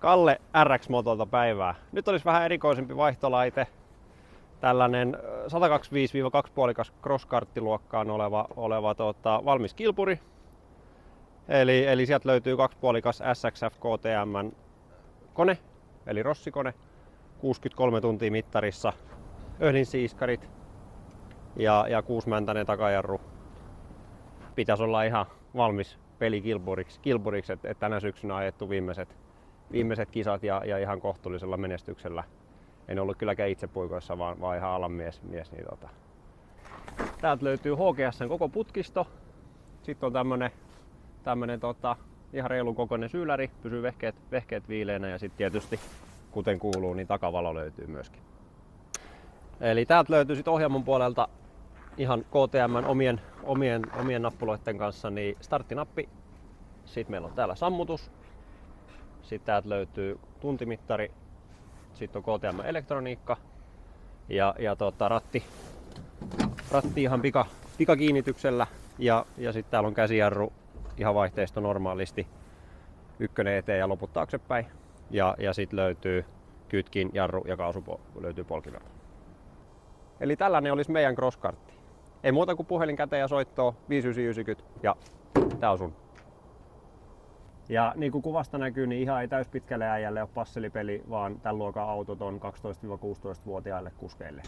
Kalle RX-motolta päivää. Nyt olisi vähän erikoisempi vaihtolaite. Tällainen 125-2,5 cross-karttiluokkaan oleva valmis kilpuri. Eli sieltä löytyy 2,5 SXF KTM kone, eli Rossi-kone. 63 tuntia mittarissa. Öhdinsiiskarit ja 6-mäntäinen takajarru. Pitäisi olla ihan valmis pelikilpuriksi, että tänä syksynä ajettu viimeiset kisat ja ihan kohtuullisella menestyksellä. En ollut kylläkään itse puikoissa, vaan ihan alan mies. Niin Täältä löytyy HGS:n koko putkisto. Sitten on tämmönen ihan reilun kokoinen syyläri, pysyy vehkeet viileänä ja sitten tietysti, kuten kuuluu, niin takavalo löytyy myöskin. Eli täältä löytyy sitten ohjaamon puolelta ihan KTM:n omien nappuloiden kanssa niin starttinappi. Sitten meillä on täällä sammutus. Sitten täältä löytyy tuntimittari. Sitten on KTM elektroniikka ja ratti ihan pikakiinnityksellä ja sitten täällä on käsijarru ihan vaihteisto normaalisti. Ykkönen eteen ja loput taaksepäin. Ja sitten löytyy kytkin, jarru ja kaasu löytyy polkimelta. Eli tällainen olisi meidän crosskartti. Ei muuta kuin puhelin käteen ja soittoa 5990 ja tää on sun. Ja niin kuin kuvasta näkyy, niin ihan ei täyspitkälle äijälle ole passelipeli, vaan tämän luokan autot on 12-16-vuotiaille kuskeille.